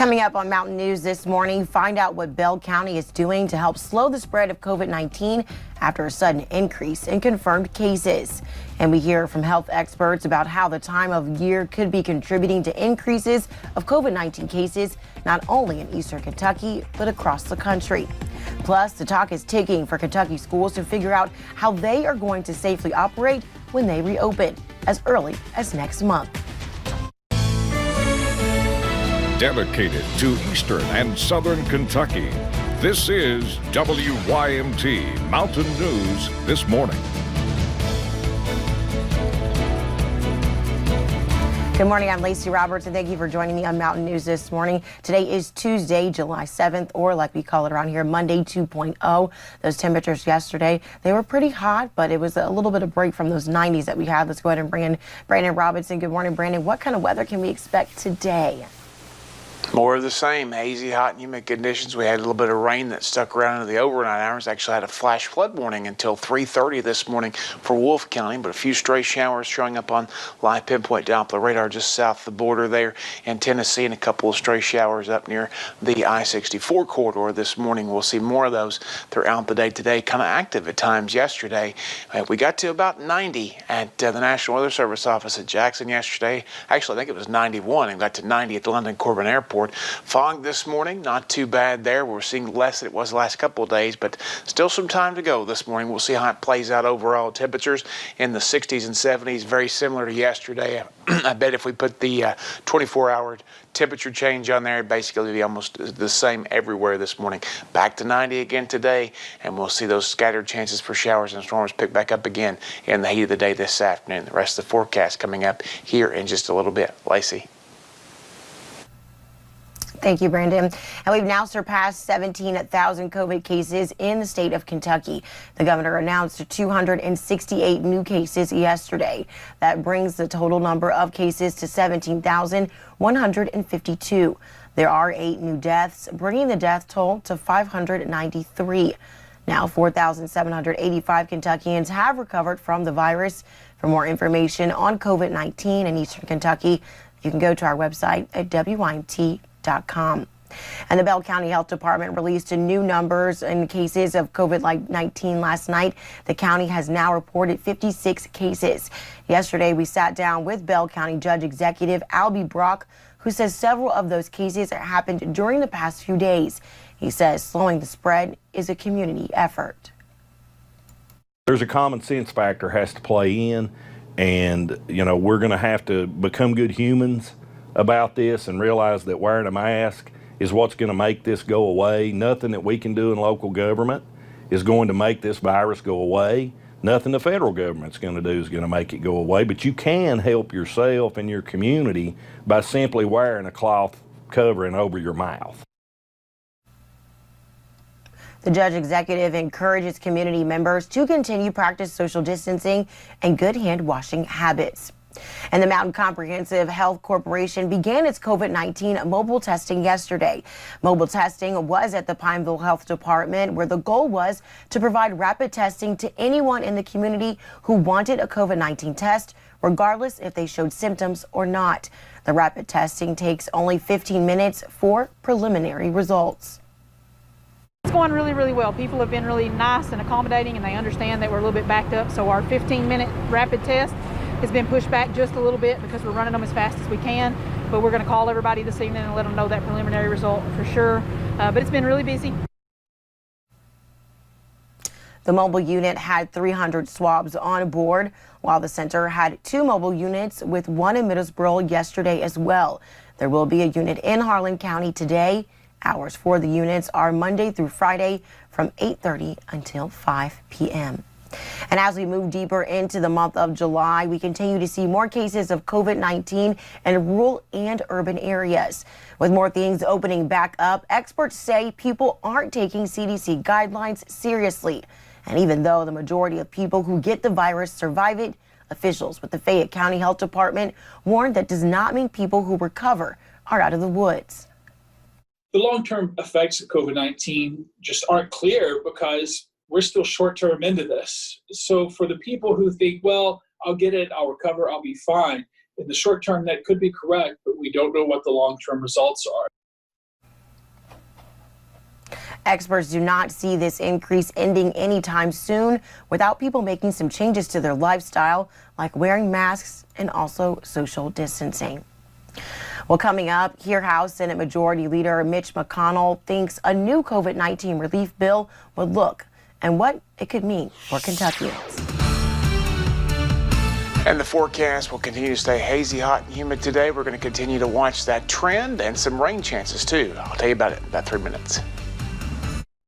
Coming up on Mountain News this morning, find out what Bell County is doing to help slow the spread of COVID-19 after a sudden increase in confirmed cases. And we hear from health experts about how the time of year could be contributing to increases of COVID-19 cases, not only in eastern Kentucky, but across the country. Plus, the talk is ticking for Kentucky schools to figure out how they are going to safely operate when they reopen as early as next month. Dedicated to eastern and southern Kentucky, this is WYMT Mountain News This Morning. Good morning, I'm Lacey Roberts, and thank you for joining me on Mountain News This Morning. Today is Tuesday, July 7th, or like we call it around here, Monday 2.0. Those temperatures yesterday, they were pretty hot, but it was a little bit of break from those 90s that we had. Let's go ahead and bring in Brandon Robinson. Good morning, Brandon. What kind of weather can we expect today? More of the same, hazy, hot, and humid conditions. We had a little bit of rain that stuck around into the overnight hours. Actually had a flash flood warning until 3:30 this morning for Wolfe County, but a few stray showers showing up on live pinpoint Doppler radar just south of the border there in Tennessee, and a couple of stray showers up near the I-64 corridor this morning. We'll see more of those throughout the day today. Kind of active at times yesterday. We got to about 90 at the National Weather Service office at Jackson yesterday. Actually, I think it was 91 and got to 90 at the London Corbin Airport. Fog this morning, not too bad there. We're seeing less than it was the last couple of days, but still some time to go this morning. We'll see how it plays out overall. Temperatures in the 60s and 70s, very similar to yesterday. I bet if we put the 24-hour temperature change on there, it'd basically be almost the same everywhere this morning. Back to 90 again today, and we'll see those scattered chances for showers and storms pick back up again in the heat of the day this afternoon. The rest of the forecast coming up here in just a little bit. Lacey. Thank you, Brandon. And we've now surpassed 17,000 COVID cases in the state of Kentucky. The governor announced 268 new cases yesterday. That brings the total number of cases to 17,152. There are 8 new deaths, bringing the death toll to 593. Now, 4,785 Kentuckians have recovered from the virus. For more information on COVID-19 in eastern Kentucky, you can go to our website at WYMT.com. And the Bell County Health Department released new numbers in cases of COVID-19 last night. The county has now reported 56 cases. Yesterday, we sat down with Bell County Judge Executive Albie Brock, who says several of those cases happened during the past few days. He says slowing the spread is a community effort. There's a common sense factor has to play in, and we're going to have to become good humans about this and realize that wearing a mask is what's going to make this go away. Nothing that we can do in local government is going to make this virus go away. Nothing the federal government's going to do is going to make it go away, but you can help yourself and your community by simply wearing a cloth covering over your mouth. The judge executive encourages community members to continue practice social distancing and good hand washing habits. And the Mountain Comprehensive Health Corporation began its COVID-19 mobile testing yesterday. Mobile testing was at the Pineville Health Department, where the goal was to provide rapid testing to anyone in the community who wanted a COVID-19 test, regardless if they showed symptoms or not. The rapid testing takes only 15 minutes for preliminary results. It's going really, really well. People have been really nice and accommodating, and they understand that we're a little bit backed up. So our 15-minute rapid test has been pushed back just a little bit because we're running them as fast as we can. But we're going to call everybody this evening and let them know that preliminary result for sure. But it's been really busy. The mobile unit had 300 swabs on board, while the center had 2 mobile units, with 1 in Middlesboro yesterday as well. There will be a unit in Harlan County today. Hours for the units are Monday through Friday from 8:30 until 5 p.m. And as we move deeper into the month of July, we continue to see more cases of COVID-19 in rural and urban areas. With more things opening back up, experts say people aren't taking CDC guidelines seriously. And even though the majority of people who get the virus survive it, officials with the Fayette County Health Department warn that does not mean people who recover are out of the woods. The long-term effects of COVID-19 just aren't clear because we're still short-term into this. So for the people who think, well, I'll get it, I'll recover, I'll be fine, in the short term that could be correct, but we don't know what the long-term results are. Experts do not see this increase ending anytime soon without people making some changes to their lifestyle, like wearing masks and also social distancing. Well, coming up, here House Senate Majority Leader Mitch McConnell thinks a new COVID-19 relief bill would look and what it could mean for Kentuckians. And the forecast will continue to stay hazy, hot, and humid today. We're going to continue to watch that trend and some rain chances too. I'll tell you about it in about 3 minutes.